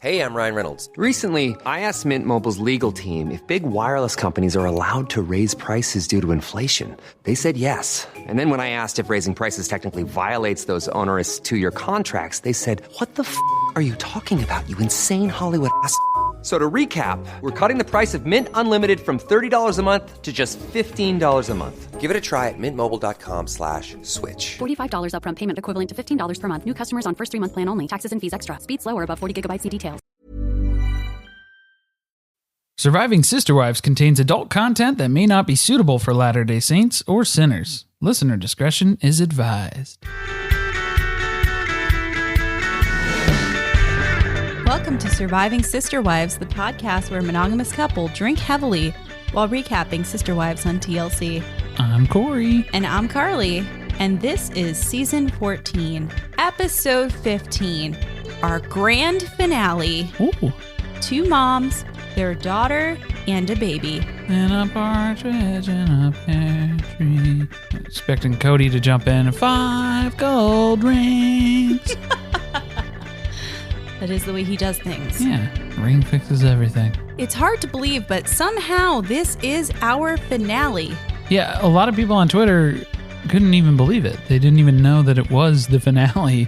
Hey, I'm Ryan Reynolds. Recently, I asked Mint Mobile's legal team if big wireless companies are allowed to raise prices due to inflation. They said yes. And then when I asked if raising prices technically violates those onerous 2-year contracts, they said, "What the f*** are you talking about, you insane Hollywood ass?" So to recap, we're cutting the price of Mint Unlimited from $30 a month to just $15 a month. Give it a try at mintmobile.com/switch. $45 upfront payment equivalent to $15 per month. New customers on first 3-month plan only. Taxes and fees extra. Speed slower above 40 gigabytes. See details. Surviving Sister Wives contains adult content that may not be suitable for Latter-day Saints or sinners. Listener discretion is advised. Welcome to Surviving Sister Wives, the podcast where a monogamous couple drink heavily while recapping Sister Wives on TLC. I'm Corey. And I'm Carly. And this is Season 14, Episode 15, our grand finale. Ooh. 2 moms, their daughter, and a baby. And a partridge in a pear tree. Expecting Cody to jump in. 5 gold rings. That is the way he does things. Yeah, ring fixes everything. It's hard to believe, but somehow this is our finale. Yeah, a lot of people on Twitter couldn't even believe it. They didn't even know that it was the finale.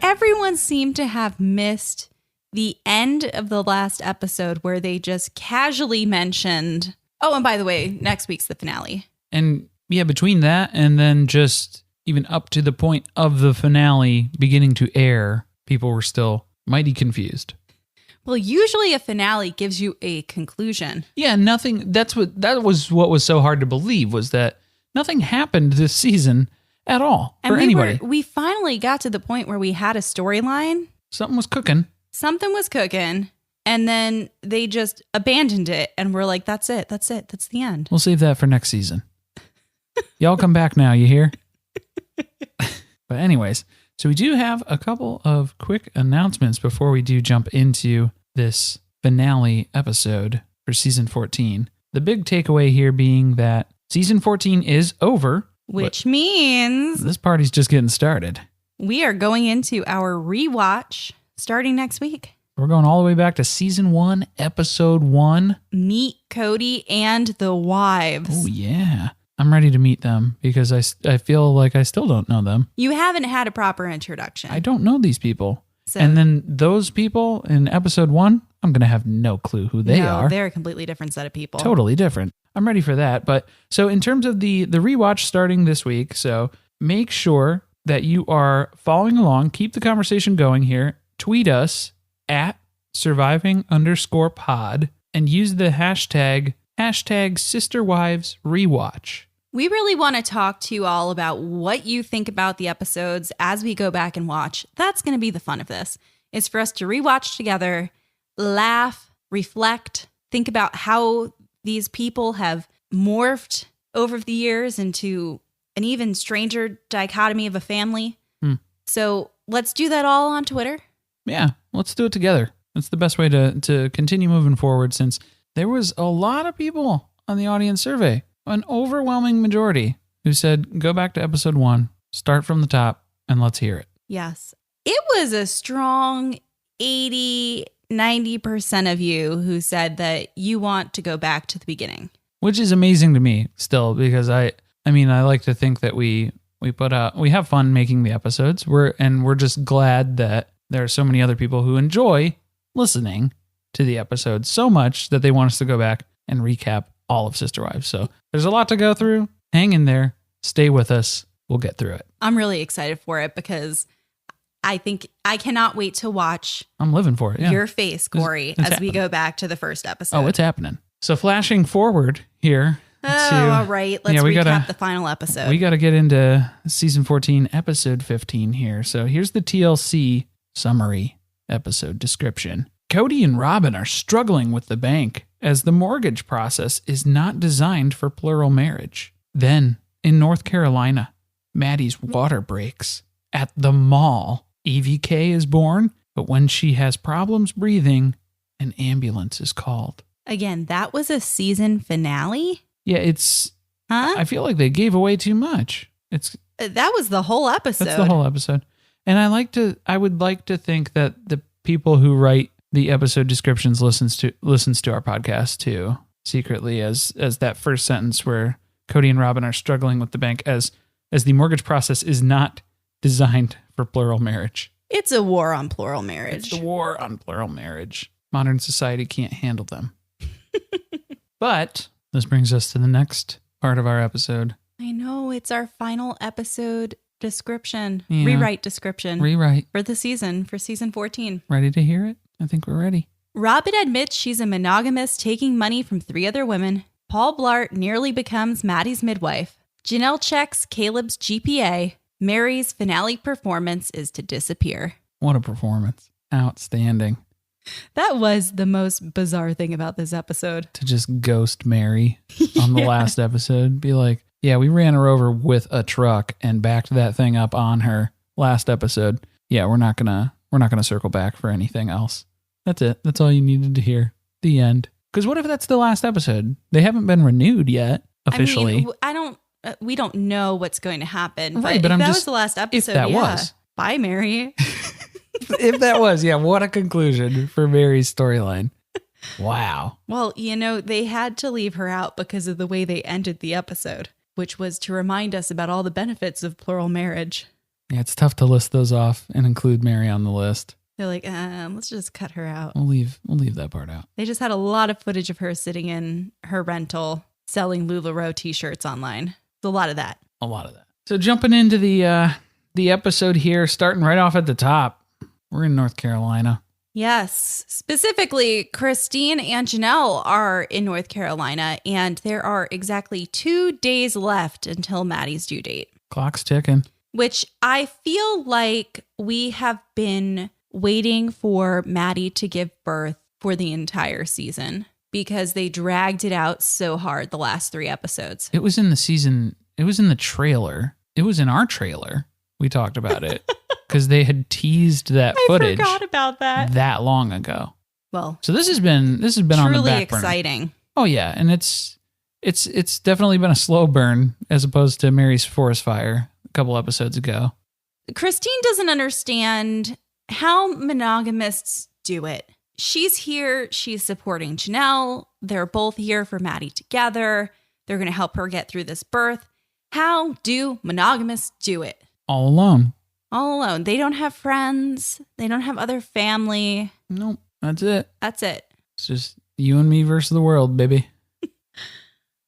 Everyone seemed to have missed the end of the last episode where they just casually mentioned, oh, and by the way, next week's the finale. And yeah, between that and then just even up to the point of the finale beginning to air, people were still mighty confused. Well, usually a finale gives you a conclusion. Yeah, nothing. That was what was so hard to believe, was that nothing happened this season at all for anybody. We finally got to the point where we had a storyline. Something was cooking. And then they just abandoned it. And we're like, that's it. That's the end. We'll save that for next season. Y'all come back now, you hear? But anyways, so we do have a couple of quick announcements before we do jump into this finale episode for season 14. The big takeaway here being that season 14 is over. Which means this party's just getting started. We are going into our rewatch starting next week. We're going all the way back to season 1, episode 1. Meet Cody and the wives. Oh, yeah. I'm ready to meet them because I feel like I still don't know them. You haven't had a proper introduction. I don't know these people. So, and then those people in episode 1, I'm going to have no clue who they are. They're a completely different set of people. Totally different. I'm ready for that. But so in terms of the rewatch starting this week, so make sure that you are following along. Keep the conversation going here. Tweet us at surviving_pod and use the hashtag SisterWivesRewatch. We really want to talk to you all about what you think about the episodes as we go back and watch. That's going to be the fun of this. It's for us to rewatch together, laugh, reflect, think about how these people have morphed over the years into an even stranger dichotomy of a family. So let's do that all on Twitter. Yeah, let's do it together. That's the best way to continue moving forward, since there was a lot of people on the audience survey, an overwhelming majority, who said, go back to episode 1, start from the top, and let's hear it. Yes. It was a strong 80-90% of you who said that you want to go back to the beginning. Which is amazing to me still, because I like to think that we have fun making the episodes. We're just glad that there are so many other people who enjoy listening to the episodes so much that they want us to go back and recap all of Sister Wives. So there's a lot to go through. Hang in there. Stay with us. We'll get through it. I'm really excited for it because I think I cannot wait to watch. I'm living for it. Yeah. Your face, Corey, as we go back to the first episode. Oh, it's happening. So flashing forward here. All right. Let's recap the final episode. We got to get into season 14, episode 15 here. So here's the TLC summary episode description. Cody and Robyn are struggling with the bank as the mortgage process is not designed for plural marriage. Then, in North Carolina, Maddie's water breaks. At the mall, EVK is born, but when she has problems breathing, an ambulance is called. Again, that was a season finale? Yeah, it's... Huh? I feel like they gave away too much. That was the whole episode. That's the whole episode. And I would like to think that the people who write the episode descriptions listens to our podcast too, secretly, as that first sentence where Cody and Robyn are struggling with the bank as the mortgage process is not designed for plural marriage. It's a war on plural marriage. It's the war on plural marriage. Modern society can't handle them. But this brings us to the next part of our episode. I know, it's our final episode description. Yeah. Rewrite description. Rewrite. For the season, for season 14. Ready to hear it? I think we're ready. Robyn admits she's a monogamist taking money from 3 other women. Paul Blart nearly becomes Maddie's midwife. Janelle checks Caleb's GPA. Meri's finale performance is to disappear. What a performance. Outstanding. That was the most bizarre thing about this episode. To just ghost Meri on the last episode. Be like, yeah, we ran her over with a truck and backed that thing up on her last episode. Yeah, we're not gonna circle back for anything else. That's it. That's all you needed to hear. The end. Because what if that's the last episode? They haven't been renewed yet, officially. I mean, we don't know what's going to happen. Right, but I'm if that just, was the last episode, if that yeah. was. Bye, Meri. If that was, yeah, what a conclusion for Meri's storyline. Wow. Well, they had to leave her out because of the way they ended the episode, which was to remind us about all the benefits of plural marriage. Yeah, it's tough to list those off and include Meri on the list. They're like, let's just cut her out. We'll leave that part out. They just had a lot of footage of her sitting in her rental selling LuLaRoe t-shirts online. It's a lot of that. A lot of that. So jumping into the episode here, starting right off at the top. We're in North Carolina. Yes. Specifically, Christine and Janelle are in North Carolina, and there are exactly 2 days left until Maddie's due date. Clock's ticking. Which I feel like we have been waiting for Maddie to give birth for the entire season because they dragged it out so hard the last 3 episodes. It was in the season. It was in the trailer. It was in our trailer. We talked about it because they had teased that footage. I forgot about that long ago. Well, so this has been on the back burner. Truly exciting. Oh yeah, and it's definitely been a slow burn as opposed to Meri's forest fire a couple episodes ago. Christine doesn't understand how monogamists do it. She's here. She's supporting Janelle. They're both here for Maddie together. They're going to help her get through this birth. How do monogamists do it? All alone. All alone. They don't have friends. They don't have other family. Nope. That's it. That's it. It's just you and me versus the world, baby.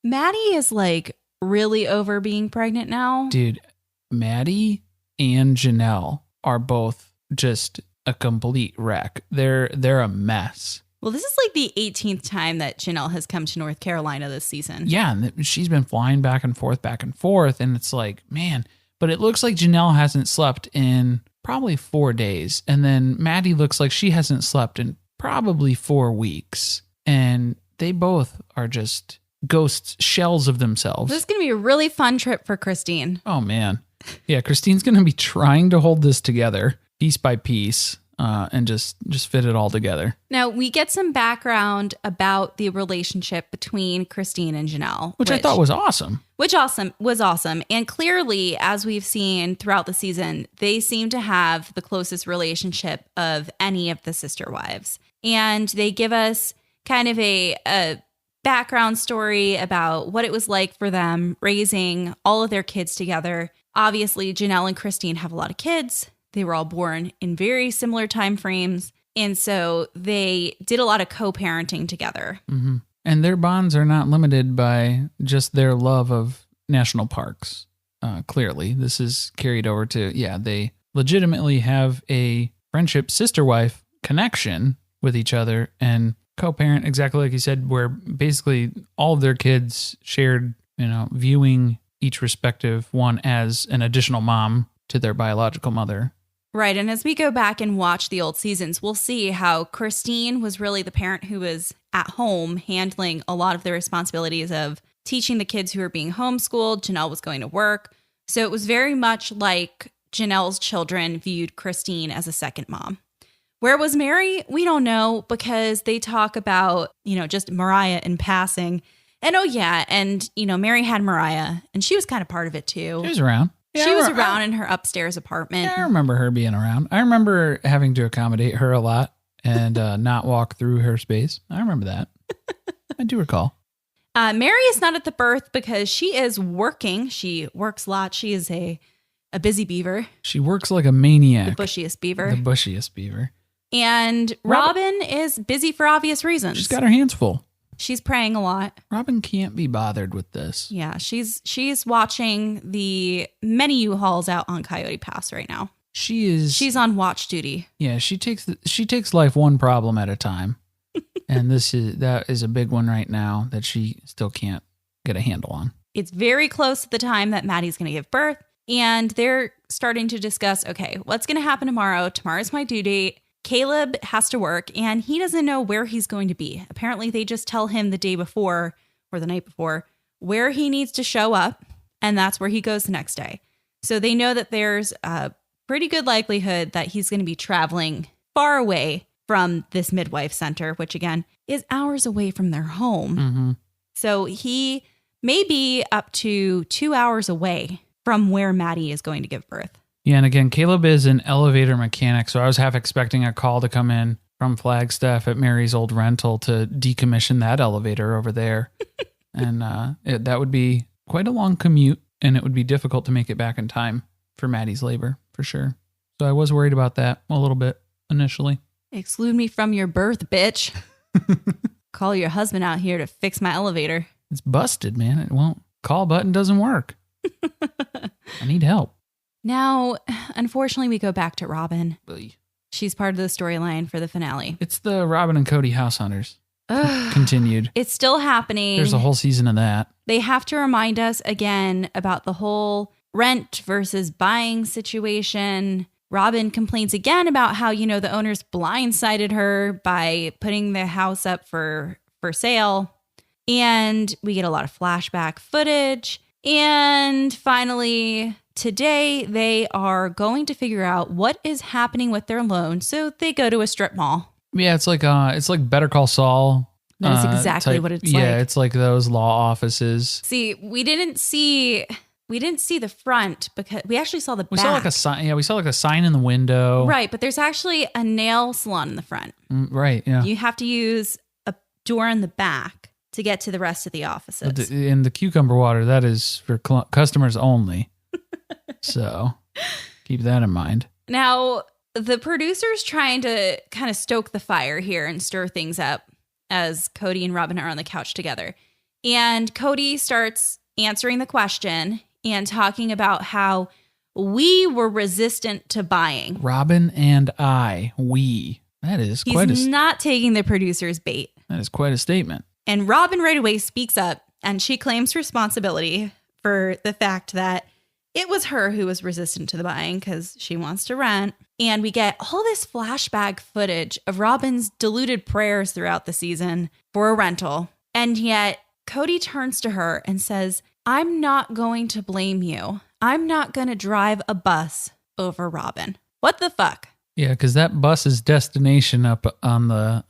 Maddie is like really over being pregnant now. Dude, Maddie and Janelle are both just a complete wreck. They're a mess. Well, this is like the 18th time that Janelle has come to North Carolina this season. Yeah, and she's been flying back and forth, and it's like, man. But it looks like Janelle hasn't slept in probably 4 days. And then Maddie looks like she hasn't slept in probably 4 weeks. And they both are just ghost shells of themselves. This is going to be a really fun trip for Christine. Oh, man. Yeah, Christine's going to be trying to hold this together piece by piece and just fit it all together. Now, we get some background about the relationship between Christine and Janelle. Which I thought was awesome. Which was awesome. And clearly, as we've seen throughout the season, they seem to have the closest relationship of any of the sister wives. And they give us kind of a background story about what it was like for them raising all of their kids together. Obviously, Janelle and Christine have a lot of kids. They were all born in very similar time frames. And so they did a lot of co-parenting together. Mm-hmm. And their bonds are not limited by just their love of national parks. Clearly, this is carried over to, they legitimately have a friendship sister-wife connection with each other and co-parent, exactly like you said, where basically all of their kids shared, viewing each respective one as an additional mom to their biological mother. Right. And as we go back and watch the old seasons, we'll see how Christine was really the parent who was at home handling a lot of the responsibilities of teaching the kids who were being homeschooled. Janelle was going to work. So it was very much like Janelle's children viewed Christine as a second mom. Where was Meri? We don't know because they talk about, just Mariah in passing. And Meri had Mariah and she was kind of part of it too. She was around. Yeah, she was around in her upstairs apartment. Yeah, I remember her being around. I remember having to accommodate her a lot and not walk through her space. I remember that. I do recall. Meri is not at the birth because she is working. She works a lot. She is a busy beaver. She works like a maniac. The bushiest beaver. The bushiest beaver. And Robyn is busy for obvious reasons. She's got her hands full. She's praying a lot. Robyn can't be bothered with this. Yeah, she's watching the many U-Hauls out on Coyote Pass right now. She's on watch duty. Yeah, she takes life one problem at a time. And that is a big one right now that she still can't get a handle on. It's very close to the time that Maddie's going to give birth, and they're starting to discuss, okay, what's going to happen tomorrow? Tomorrow's my due date. Caleb has to work, and he doesn't know where he's going to be. Apparently, they just tell him the day before or the night before where he needs to show up, and that's where he goes the next day. So they know that there's a pretty good likelihood that he's going to be traveling far away from this midwife center, which again is hours away from their home. Mm-hmm. So he may be up to 2 hours away from where Maddie is going to give birth. Yeah, and again, Caleb is an elevator mechanic, so I was half expecting a call to come in from Flagstaff at Meri's old rental to decommission that elevator over there. And that would be quite a long commute, and it would be difficult to make it back in time for Maddie's labor, for sure. So I was worried about that a little bit initially. Exclude me from your birth, bitch. Call your husband out here to fix my elevator. It's busted, man. It won't. Call button doesn't work. I need help. Now, unfortunately, we go back to Robyn. Oy. She's part of the storyline for the finale. It's the Robyn and Cody House Hunters. Continued. It's still happening. There's a whole season of that. They have to remind us again about the whole rent versus buying situation. Robyn complains again about how, the owners blindsided her by putting the house up for sale. And we get a lot of flashback footage. And finally, today they are going to figure out what is happening with their loan. So they go to a strip mall. Yeah, it's like Better Call Saul. That is exactly what it's like. Yeah, it's like those law offices. See, we didn't see the front because we actually saw the back. We saw like a sign. Yeah, we saw like a sign in the window. Right, but there's actually a nail salon in the front. Right, yeah. You have to use a door in the back to get to the rest of the offices. But in the cucumber water, that is for customers only. So keep that in mind. Now, the producer's trying to kind of stoke the fire here and stir things up as Cody and Robyn are on the couch together. And Cody starts answering the question and talking about how we were resistant to buying. Robyn and we. That is He's not taking the producer's bait. That is quite a statement. And Robyn right away speaks up, and she claims responsibility for the fact that it was her who was resistant to the buying because she wants to rent. And we get all this flashback footage of Robyn's deluded prayers throughout the season for a rental. And yet Cody turns to her and says, I'm not going to blame you. I'm not going to drive a bus over Robyn. What the fuck? Yeah, because that bus's destination up on the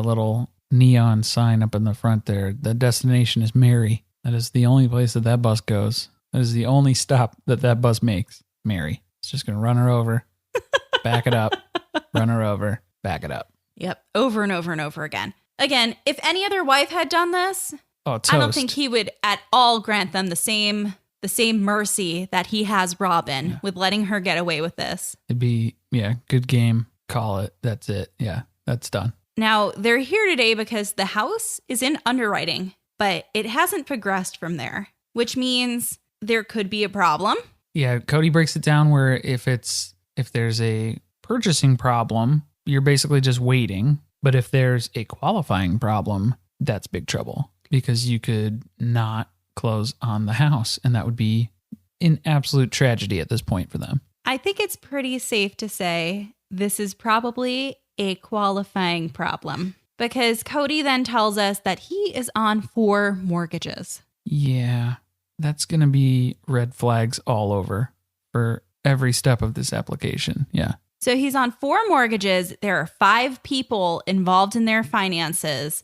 little neon sign up in the front there, the destination is Meri. That is the only place that bus goes. That is the only stop that bus makes. Meri. It's just going to run her over, back it up, run her over, back it up. Yep. Over and over and over again. Again, if any other wife had done this, toast. I don't think he would at all grant them the same mercy that he has Robyn with letting her get away with this. It'd be, good game. Call it. That's it. Yeah, that's done. Now, they're here today because the house is in underwriting, but it hasn't progressed from there, which means there could be a problem. Yeah, Cody breaks it down where if there's a purchasing problem, you're basically just waiting. But if there's a qualifying problem, that's big trouble because you could not close on the house. And that would be an absolute tragedy at this point for them. I think it's pretty safe to say this is probably a qualifying problem because Cody then tells us that he is on 4 mortgages. Yeah, that's going to be red flags all over for every step of this application. Yeah. So he's on 4 mortgages. There are 5 people involved in their finances,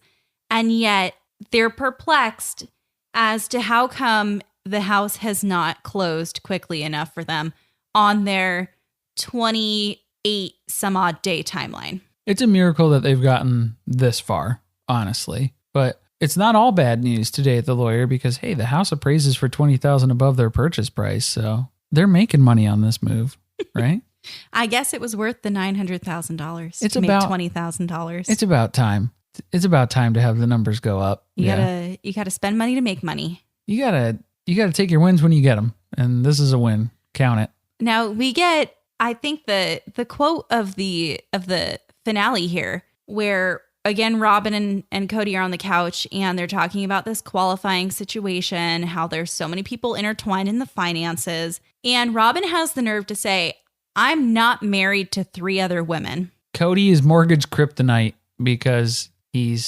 and yet they're perplexed as to how come the house has not closed quickly enough for them on their 28 some odd day timeline. It's a miracle that they've gotten this far, honestly. But it's not all bad news today at the lawyer because, hey, the house appraises for $20,000 above their purchase price. So they're making money on this move, right? I guess it was worth the $900,000 It's to make about $20,000. It's about time. It's about time to have the numbers go up. You gotta spend money to make money. You gotta take your wins when you get them, and this is a win. Count it. Now we get, I think the quote of the finale here, where again Robyn and Cody are on the couch and they're talking about this qualifying situation, how there's so many people intertwined in the finances, and Robyn has the nerve to say, "I'm not married to 3 other women." Cody is mortgage kryptonite because he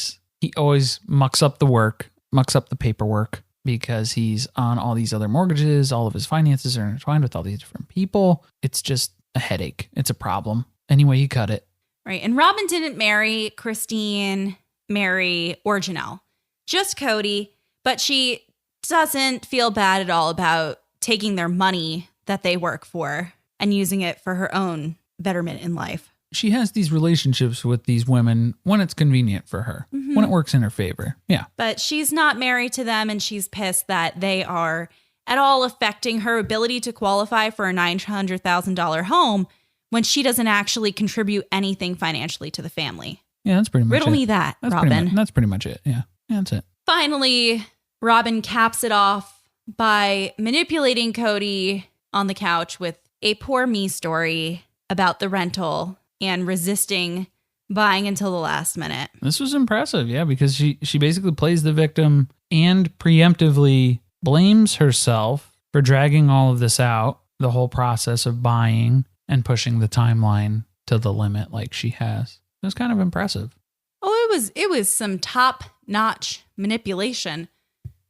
always mucks up the paperwork because he's on all these other mortgages. All of his finances are intertwined with all these different people. It's just a headache. It's a problem. Anyway, you cut it. Right. And Robyn didn't marry Christine, Meri, or Janelle, just Cody. But she doesn't feel bad at all about taking their money that they work for and using it for her own betterment in life. She has these relationships with these women when it's convenient for her, when it works in her favor. Yeah. But she's not married to them, and she's pissed that they are at all affecting her ability to qualify for a $900,000 home when she doesn't actually contribute anything financially to the family. Yeah, that's pretty much Riddle it. me that, That's Robyn. that's pretty much it. Yeah, that's it. Finally, Robyn caps it off by manipulating Cody on the couch with a poor me story about the rental and resisting buying until the last minute. This was impressive, yeah, because she basically plays the victim and preemptively blames herself for dragging all of this out, the whole process of buying and pushing the timeline to the limit like she has. It was kind of impressive. Oh, it was some top-notch manipulation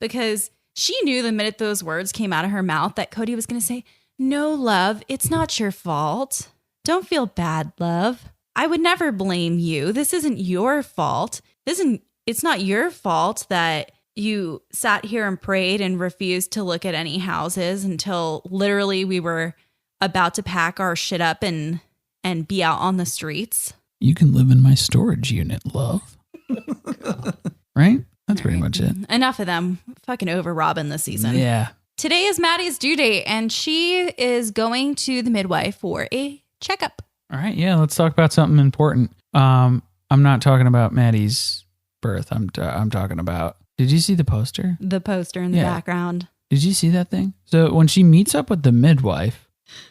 because she knew the minute those words came out of her mouth that Cody was going to say, "No, love, it's not your fault. Don't feel bad, love. I would never blame you. This isn't your fault. It's not your fault that you sat here and prayed and refused to look at any houses until literally we were about to pack our shit up and be out on the streets." You can live in my storage unit, love. Right? That's pretty much it. Enough of them. Fucking over Robyn this season. Yeah. Today is Maddie's due date, and she is going to the midwife for a checkup. All right. Yeah. Let's talk about something important. I'm not talking about Maddie's birth. I'm talking about, did you see the poster? The poster in the background. Did you see that thing? So when she meets up with the midwife,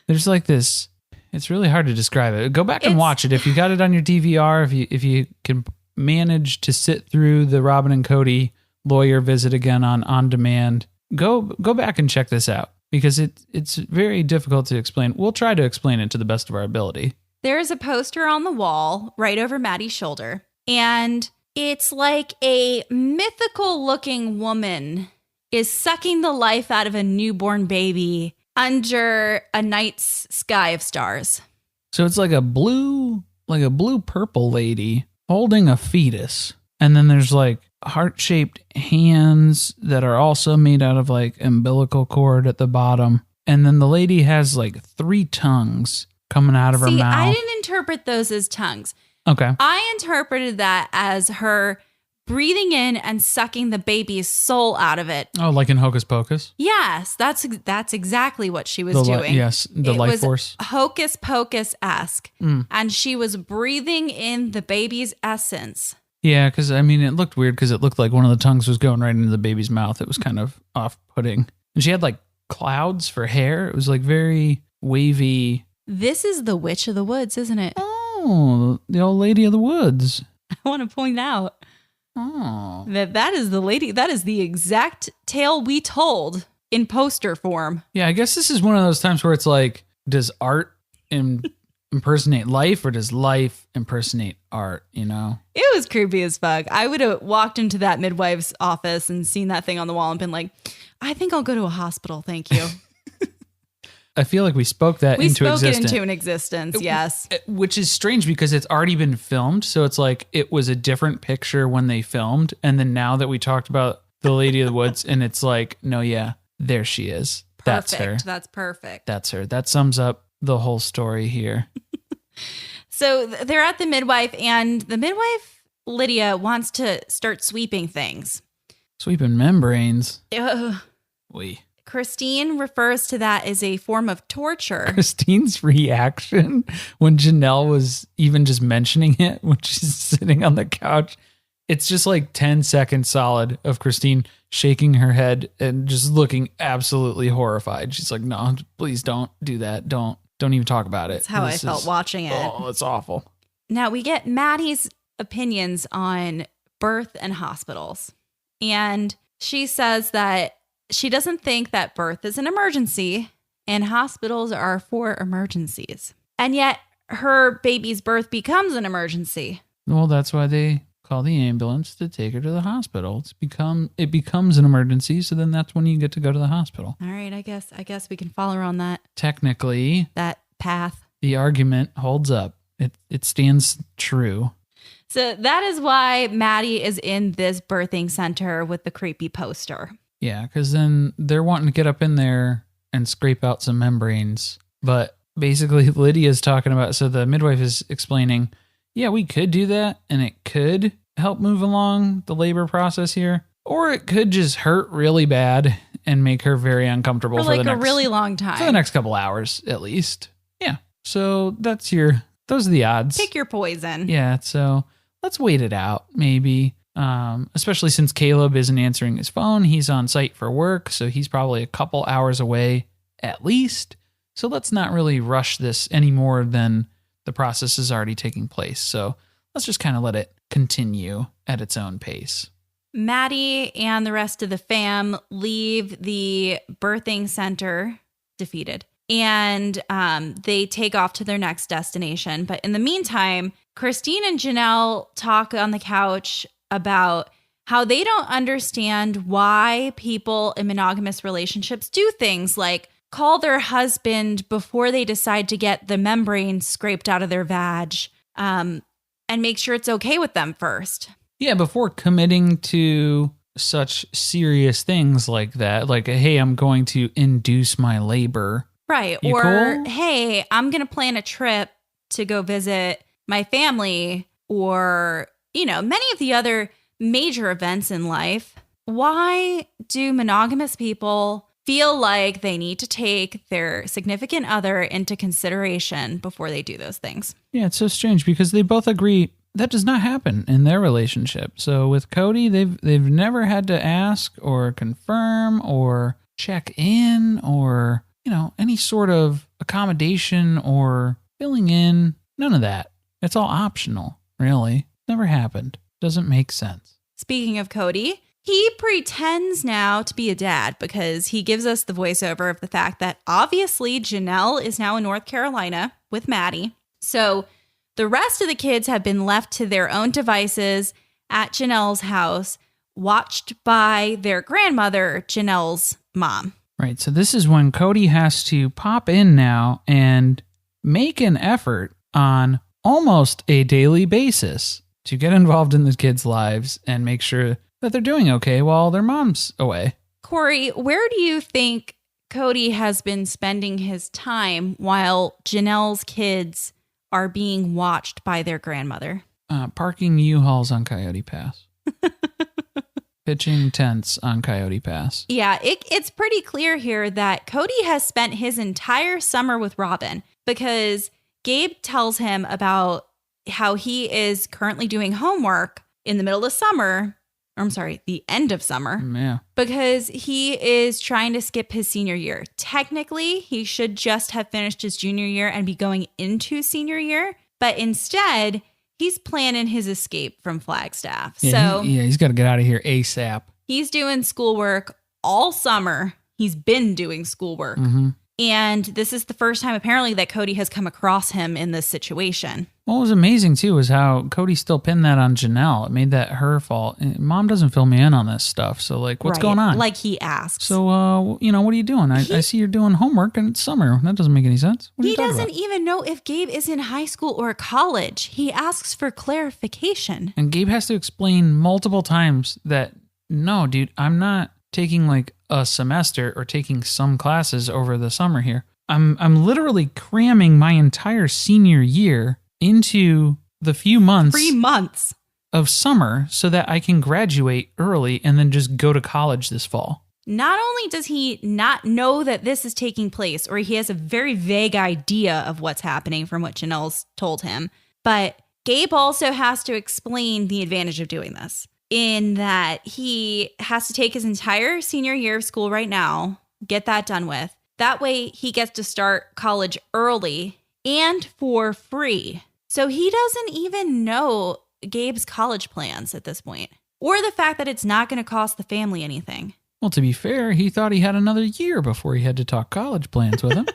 there's like this, it's really hard to describe it. Go back and watch it. If you got it on your DVR, if you can manage to sit through the Robyn and Cody lawyer visit again on demand, go back and check this out because it's very difficult to explain. We'll try to explain it to the best of our ability. There's a poster on the wall right over Maddie's shoulder, and it's like a mythical looking woman is sucking the life out of a newborn baby under a night sky of stars. So it's like a blue purple lady holding a fetus. And then there's like heart-shaped hands that are also made out of like umbilical cord at the bottom. And then the lady has like 3 tongues coming out of her mouth. I didn't interpret those as tongues. Okay. I interpreted that as her breathing in and sucking the baby's soul out of it. Oh, like in Hocus Pocus? Yes, that's exactly what she was doing. The life force. Hocus Pocus-esque. And she was breathing in the baby's essence. Yeah, because I mean, it looked weird because it looked like one of the tongues was going right into the baby's mouth. It was kind of off-putting. And she had like clouds for hair. It was like very wavy. This is the Witch of the Woods, isn't it? Oh, the old lady of the woods. I want to point out Oh. that is the lady. That is the exact tale we told in poster form. Yeah, I guess this is one of those times where it's like, does art impersonate life or does life impersonate art, you know? It was creepy as fuck. I would have walked into that midwife's office and seen that thing on the wall and been like, I think I'll go to a hospital. Thank you. I feel like we spoke that into existence. We spoke it into an existence, yes. Which is strange because it's already been filmed. So it's like it was a different picture when they filmed. And then now that we talked about the Lady of the Woods and it's like, no, yeah, there she is. That's her. That's perfect. That's her. That sums up the whole story here. So they're at the midwife, and the midwife, Lydia, wants to start sweeping things. Sweeping membranes. Ugh. Christine refers to that as a form of torture. Christine's reaction when Janelle was even just mentioning it when she's sitting on the couch, it's just like 10 seconds solid of Christine shaking her head and just looking absolutely horrified. She's like, no, please don't do that. Don't even talk about it. That's how I felt watching it. Oh, it's awful. Now we get Maddie's opinions on birth and hospitals. And she says that she doesn't think that birth is an emergency and hospitals are for emergencies. And yet her baby's birth becomes an emergency. Well, that's why they call the ambulance to take her to the hospital. It becomes an emergency, so then that's when you get to go to the hospital. All right, I guess we can follow her on that. Technically, that path. The argument holds up. It stands true. So that is why Maddie is in this birthing center with the creepy poster. Yeah, because then they're wanting to get up in there and scrape out some membranes. But basically, Lydia's talking about, so the midwife is explaining, yeah, we could do that, and it could help move along the labor process here. Or it could just hurt really bad and make her very uncomfortable for like a really long time. For the next couple hours, at least. Yeah. So those are the odds. Pick your poison. Yeah, so let's wait it out, maybe. Especially since Caleb isn't answering his phone. He's on site for work, so he's probably a couple hours away at least. So let's not really rush this any more than the process is already taking place. So let's just kind of let it continue at its own pace. Maddie and the rest of the fam leave the birthing center defeated. And they take off to their next destination. But in the meantime, Christine and Janelle talk on the couch about how they don't understand why people in monogamous relationships do things like call their husband before they decide to get the membrane scraped out of their vag, and make sure it's okay with them first. Yeah, before committing to such serious things like that, like, hey, I'm going to induce my labor. Right. You or, cool? Hey, I'm going to plan a trip to go visit my family, or, many of the other major events in life. Why do monogamous people feel like they need to take their significant other into consideration before they do those things? Yeah, it's so strange because they both agree that does not happen in their relationship. So with Cody, they've never had to ask or confirm or check in or, any sort of accommodation or filling in. None of that. It's all optional, really. Never happened. Doesn't make sense. Speaking of Cody, he pretends now to be a dad because he gives us the voiceover of the fact that obviously Janelle is now in North Carolina with Maddie. So the rest of the kids have been left to their own devices at Janelle's house, watched by their grandmother, Janelle's mom. Right. So this is when Cody has to pop in now and make an effort on almost a daily basis to get involved in the kids' lives and make sure that they're doing okay while their mom's away. Corey, where do you think Cody has been spending his time while Janelle's kids are being watched by their grandmother? Parking U-Hauls on Coyote Pass. Pitching tents on Coyote Pass. Yeah, it's pretty clear here that Cody has spent his entire summer with Robyn because Gabe tells him about how he is currently doing homework in the middle of summer. Or I'm sorry, the end of summer. Yeah. Because he is trying to skip his senior year. Technically, he should just have finished his junior year and be going into senior year. But instead, he's planning his escape from Flagstaff. Yeah, he's got to get out of here ASAP. He's doing schoolwork all summer. He's been doing schoolwork. Mm-hmm. And this is the first time, apparently, that Cody has come across him in this situation. What was amazing, too, was how Cody still pinned that on Janelle. It made that her fault. Mom doesn't fill me in on this stuff. So, what's going on? Like he asks. So, what are you doing? I see you're doing homework and it's summer. That doesn't make any sense. What are you talking doesn't about? even know if Gabe is in high school or college. He asks for clarification. And Gabe has to explain multiple times that, no, dude, I'm not taking a semester or taking some classes over the summer here. I'm literally cramming my entire senior year into the few months 3 months of summer so that I can graduate early and then just go to college this fall. Not only does he not know that this is taking place, or he has a very vague idea of what's happening from what Janelle's told him, but Gabe also has to explain the advantage of doing this, in that he has to take his entire senior year of school right now, get that done with. That way he gets to start college early and for free. So he doesn't even know Gabe's college plans at this point, or the fact that it's not going to cost the family anything. Well, to be fair, he thought he had another year before he had to talk college plans with him.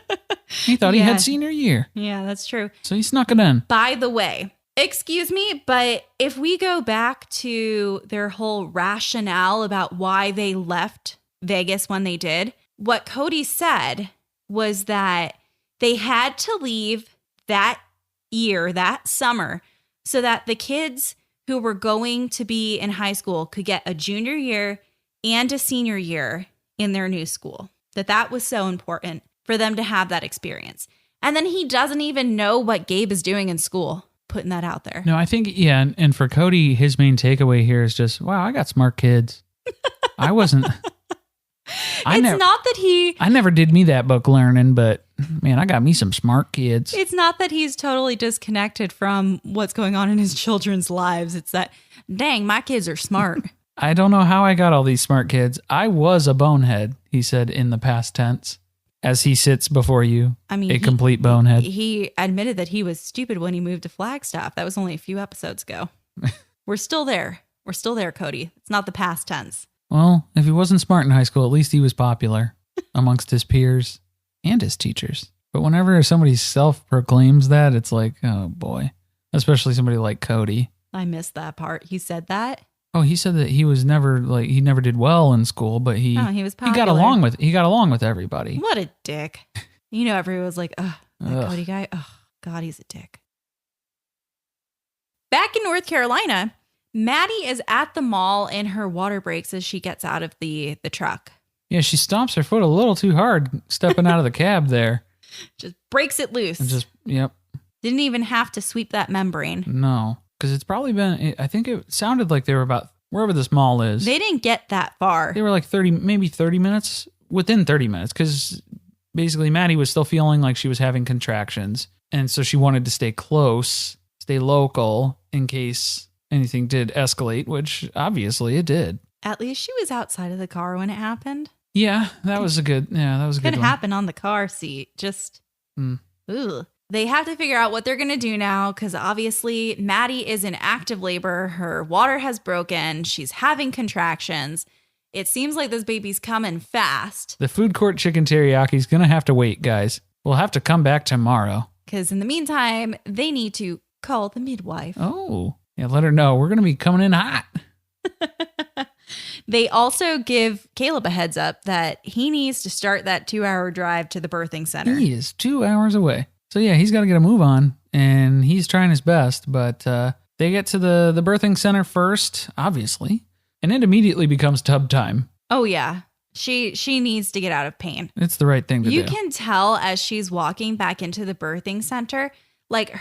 He thought he had senior year. Yeah, that's true. So he snuck it in. By the way, excuse me, but if we go back to their whole rationale about why they left Vegas when they did, what Cody said was that they had to leave that year, that summer, so that the kids who were going to be in high school could get a junior year and a senior year in their new school. That was so important for them to have that experience. And then he doesn't even know what Gabe is doing in school, putting that out there. No, I think, yeah, and for Cody, his main takeaway here is just, wow, I got smart kids. I wasn't... I never did me that book learning, but man, I got me some smart kids. It's not that he's totally disconnected from what's going on in his children's lives. It's that, dang, my kids are smart. I don't know how I got all these smart kids. I was a bonehead, he said in the past tense, as he sits before you, complete bonehead. He admitted that he was stupid when he moved to Flagstaff. That was only a few episodes ago. We're still there. We're still there, Cody. It's not the past tense. Well, if he wasn't smart in high school, at least he was popular amongst his peers and his teachers. But whenever somebody self-proclaims that, it's like, oh boy. Especially somebody like Cody. I missed that part. He said that? Oh, he said that he never did well in school, but he was popular. He got along with everybody. What a dick. You know, everyone was like, ugh, that Cody guy. Oh, God, he's a dick. Back in North Carolina, Maddie is at the mall in her water breaks as she gets out of the truck. Yeah, she stomps her foot a little too hard stepping out of the cab there. Just breaks it loose. And yep. Didn't even have to sweep that membrane. No, because it's probably been, I think it sounded like they were about, wherever this mall is. They didn't get that far. They were like 30 minutes, within 30 minutes, because basically Maddie was still feeling like she was having contractions. And so she wanted to stay close, stay local in case anything did escalate, which obviously it did. At least she was outside of the car when it happened. Yeah, that was a good one. Could happen on the car seat. Just, ooh. They have to figure out what they're going to do now because obviously Maddie is in active labor. Her water has broken. She's having contractions. It seems like this baby's coming fast. The food court chicken teriyaki is going to have to wait, guys. We'll have to come back tomorrow. Because in the meantime, they need to call the midwife. Oh, yeah, let her know. We're going to be coming in hot. They also give Caleb a heads up that he needs to start that 2-hour drive to the birthing center. He is 2 hours away. So yeah, he's got to get a move on, and he's trying his best, but they get to the birthing center first, obviously, and it immediately becomes tub time. Oh, yeah. She needs to get out of pain. It's the right thing to do. You can tell as she's walking back into the birthing center, like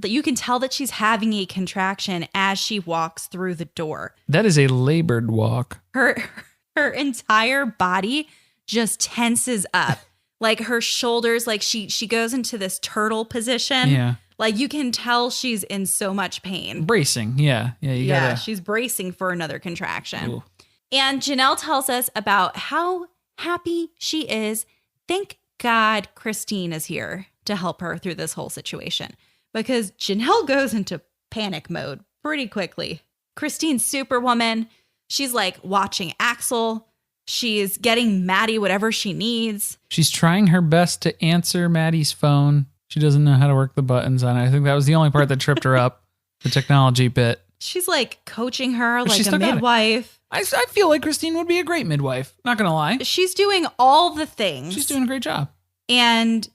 you can tell that she's having a contraction as she walks through the door. That is a labored walk. Her entire body just tenses up. Like her shoulders, like she goes into this turtle position. Yeah. Like you can tell she's in so much pain. Bracing. Yeah. Yeah. She's bracing for another contraction. Ooh. And Janelle tells us about how happy she is. Thank God Christine is here to help her through this whole situation because Janelle goes into panic mode pretty quickly. Christine's superwoman. She's like watching Axel. She's getting Maddie whatever she needs. She's trying her best to answer Maddie's phone. She doesn't know how to work the buttons on it. I think that was the only part that tripped her up, the technology bit. She's like coaching her like a midwife. I feel like Christine would be a great midwife. Not going to lie. She's doing all the things. She's doing a great job. And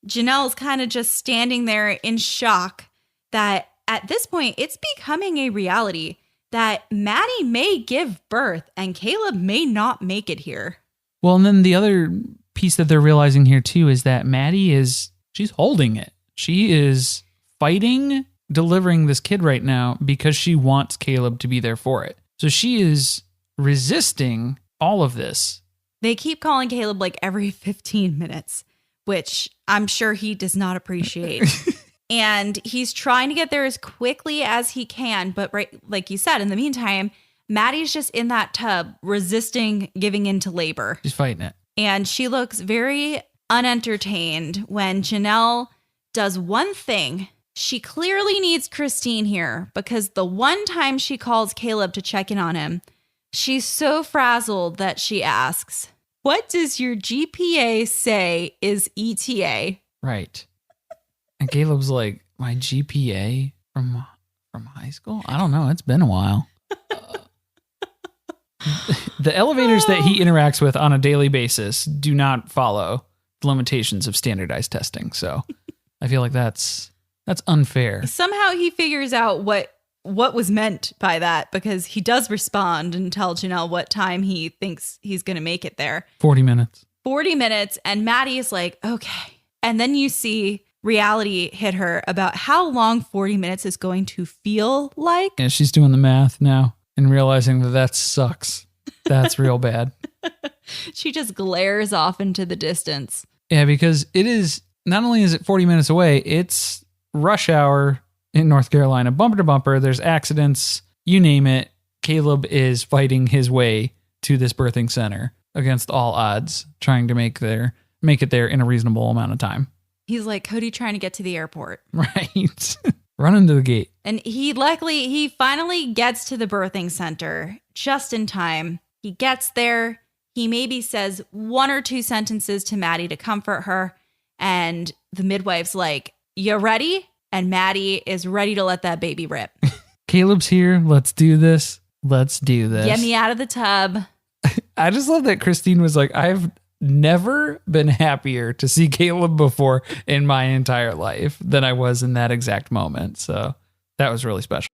Janelle's kind of just standing there in shock that at this point, it's becoming a reality that Maddie may give birth and Caleb may not make it here. Well, and then the other piece that they're realizing here too is that Maddie she's holding it. She is fighting delivering this kid right now because she wants Caleb to be there for it. So she is resisting all of this. They keep calling Caleb like every 15 minutes, which I'm sure he does not appreciate. And he's trying to get there as quickly as he can. But right, like you said, in the meantime, Maddie's just in that tub resisting giving into labor. She's fighting it. And she looks very unentertained when Janelle does one thing. She clearly needs Christine here because the one time she calls Caleb to check in on him, she's so frazzled that she asks, "What does your GPA say is ETA?" Right. And Caleb's like, "My GPA from high school? I don't know. It's been a while." The elevators that he interacts with on a daily basis do not follow the limitations of standardized testing. So I feel like that's unfair. Somehow he figures out what was meant by that because he does respond and tell Janelle what time he thinks he's going to make it there. 40 minutes. 40 minutes. And Maddie is like, okay. And then you see reality hit her about how long 40 minutes is going to feel like. Yeah, she's doing the math now and realizing that sucks. That's real bad. She just glares off into the distance. Yeah, because it is, not only is it 40 minutes away, it's rush hour in North Carolina, bumper to bumper. There's accidents, you name it. Caleb is fighting his way to this birthing center against all odds, trying to make it there in a reasonable amount of time. He's like Cody trying to get to the airport. Right. Running to the gate. And he finally gets to the birthing center just in time. He gets there. He maybe says one or two sentences to Maddie to comfort her. And the midwife's like, "You ready?" And Maddie is ready to let that baby rip. Caleb's here. Let's do this. Let's do this. Get me out of the tub. I just love that Christine was like, "I've never been happier to see Caleb before in my entire life than I was in that exact moment." So that was really special.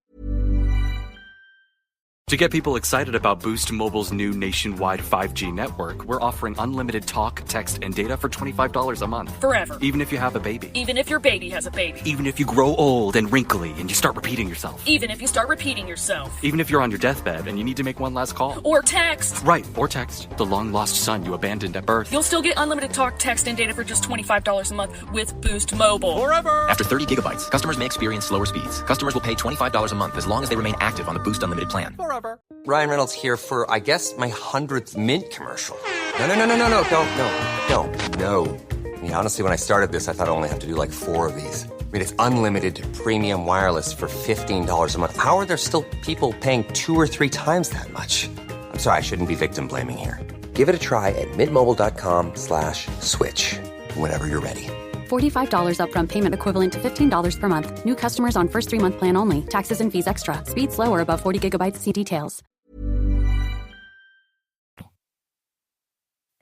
To get people excited about Boost Mobile's new nationwide 5G network, we're offering unlimited talk, text, and data for $25 a month. Forever. Even if you have a baby. Even if your baby has a baby. Even if you grow old and wrinkly and you start repeating yourself. Even if you start repeating yourself. Even if you're on your deathbed and you need to make one last call. Or text. Right, or text. The long-lost son you abandoned at birth. You'll still get unlimited talk, text, and data for just $25 a month with Boost Mobile. Forever! After 30 gigabytes, customers may experience slower speeds. Customers will pay $25 a month as long as they remain active on the Boost Unlimited plan. Forever. Ryan Reynolds here for, I guess, my 100th Mint commercial. No, don't. I mean, honestly, when I started this, I thought I only have to do like 4 of these. I mean, it's unlimited premium wireless for $15 a month. How are there still people paying 2 or 3 times that much? I'm sorry, I shouldn't be victim blaming here. Give it a try at mintmobile.com/switch. Whenever you're ready. $45 upfront payment equivalent to $15 per month. New customers on first 3-month plan only. Taxes and fees extra. Speed slower above 40 gigabytes. See details.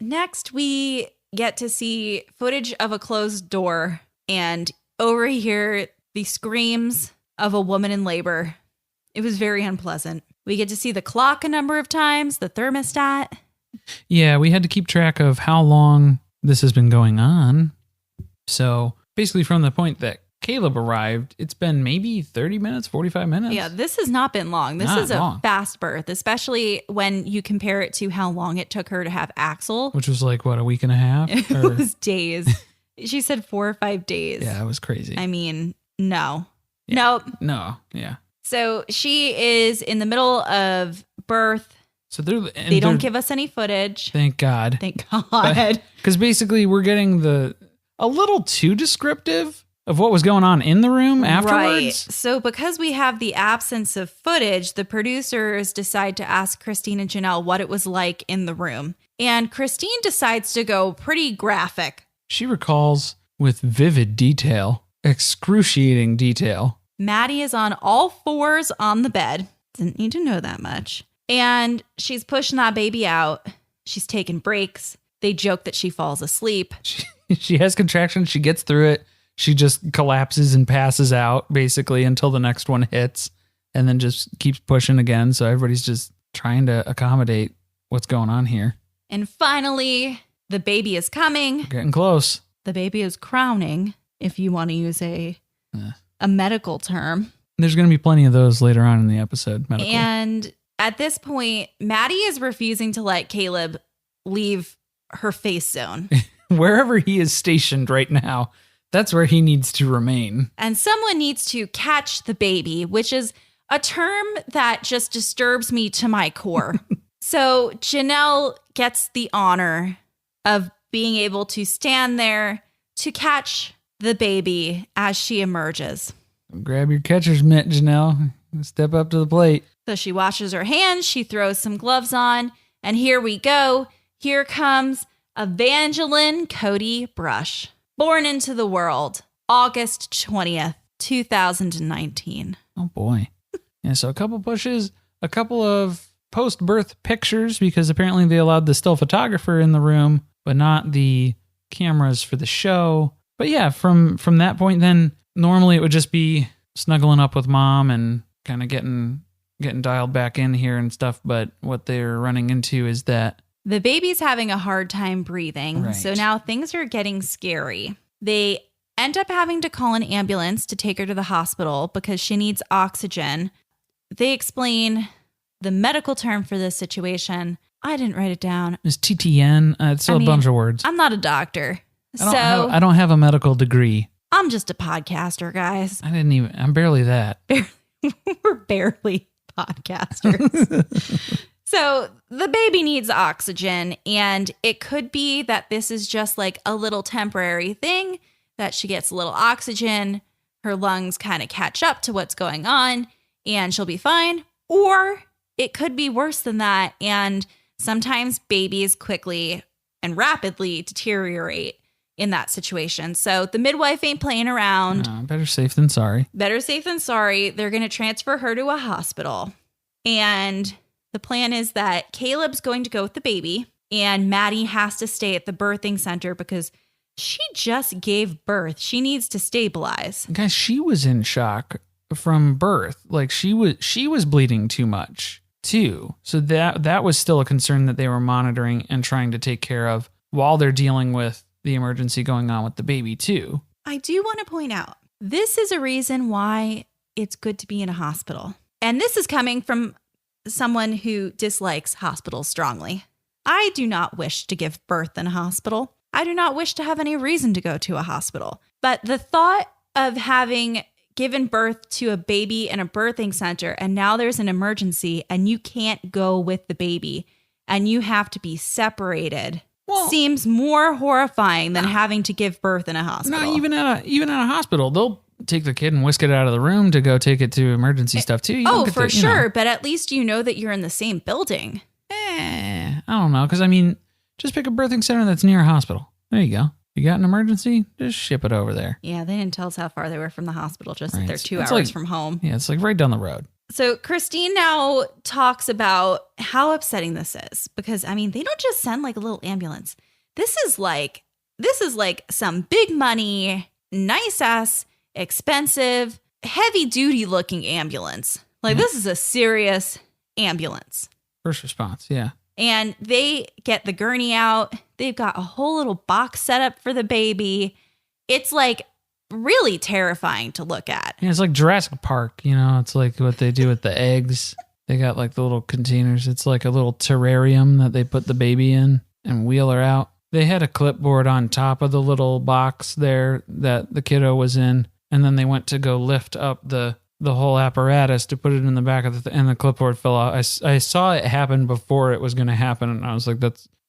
Next, we get to see footage of a closed door and overhear the screams of a woman in labor. It was very unpleasant. We get to see the clock a number of times, the thermostat. Yeah, we had to keep track of how long this has been going on. So basically from the point that Caleb arrived, it's been maybe 30 minutes, 45 minutes. Yeah, this has not been long. This is a fast birth, especially when you compare it to how long it took her to have Axel. Which was like, what, a week and a half? It was days. She said 4 or 5 days. Yeah, it was crazy. I mean, no. Yeah. Nope. No, yeah. So she is in the middle of birth. So they don't give us any footage. Thank God. Thank God. Because basically we're getting a little too descriptive of what was going on in the room afterwards. Right. So because we have the absence of footage, the producers decide to ask Christine and Janelle what it was like in the room. And Christine decides to go pretty graphic. She recalls with vivid detail, excruciating detail. Maddie is on all 4s on the bed. Didn't need to know that much. And she's pushing that baby out. She's taking breaks. They joke that she falls asleep. She has contractions. She gets through it. She just collapses and passes out basically until the next one hits and then just keeps pushing again. So everybody's just trying to accommodate what's going on here. And finally, the baby is coming. Getting close. The baby is crowning, if you want to use a a medical term. There's going to be plenty of those later on in the episode. Medical. And at this point, Maddie is refusing to let Caleb leave her face zone. Wherever he is stationed right now, that's where he needs to remain. And someone needs to catch the baby, which is a term that just disturbs me to my core. So Janelle gets the honor of being able to stand there to catch the baby as she emerges. Grab your catcher's mitt, Janelle. Step up to the plate. So she washes her hands, she throws some gloves on, and here we go. Here comes Evangeline Cody Brush, born into the world August 20th, 2019. Oh boy. Yeah, so a couple pushes, a couple of post-birth pictures, because apparently they allowed the still photographer in the room, but not the cameras for the show. But yeah, from that point then, normally it would just be snuggling up with mom and kind of getting dialed back in here and stuff. But what they're running into is that the baby's having a hard time breathing. Right. So now things are getting scary. They end up having to call an ambulance to take her to the hospital because she needs oxygen. They explain the medical term for this situation. I didn't write it down. it's TTN. It's still a bunch of words. I'm not a doctor. I don't have a medical degree. I'm just a podcaster, guys. I'm barely that. We're barely podcasters. So the baby needs oxygen, and it could be that this is just like a little temporary thing, that she gets a little oxygen, her lungs kind of catch up to what's going on, and she'll be fine. Or it could be worse than that, and sometimes babies quickly and rapidly deteriorate in that situation. So the midwife ain't playing around. Better safe than sorry. Better safe than sorry. They're going to transfer her to a hospital. And the plan is that Caleb's going to go with the baby, and Maddie has to stay at the birthing center because she just gave birth. She needs to stabilize. Guys, she was in shock from birth. Like she was bleeding too much too. So that was still a concern that they were monitoring and trying to take care of while they're dealing with the emergency going on with the baby too. I do want to point out, this is a reason why it's good to be in a hospital. And this is coming from someone who dislikes hospitals strongly. I do not wish to give birth in a hospital. I do not wish to have any reason to go to a hospital. But the thought of having given birth to a baby in a birthing center, and now there's an emergency and you can't go with the baby and you have to be separated, seems more horrifying than having to give birth in a hospital. Not even at a hospital. They'll take the kid and whisk it out of the room to go take it to emergency stuff too. For sure. But at least you know that you're in the same building. I don't know. Because just pick a birthing center that's near a hospital. There you go. You got an emergency? Just ship it over there. Yeah, they didn't tell us how far they were from the hospital, just that they're 2 hours like, from home. Yeah, it's like right down the road. So Christine now talks about how upsetting this is because, they don't just send like a little ambulance. This is like some big money, nice ass, expensive, heavy duty looking ambulance. Like this is a serious ambulance. First response, yeah. And they get the gurney out. They've got a whole little box set up for the baby. It's like really terrifying to look at. Yeah, it's like Jurassic Park, it's like what they do with the eggs. They got like the little containers. It's like a little terrarium that they put the baby in and wheel her out. They had a clipboard on top of the little box there that the kiddo was in. And then they went to go lift up the whole apparatus to put it in the back of and the clipboard fell out. I saw it happen before it was going to happen. And I was like,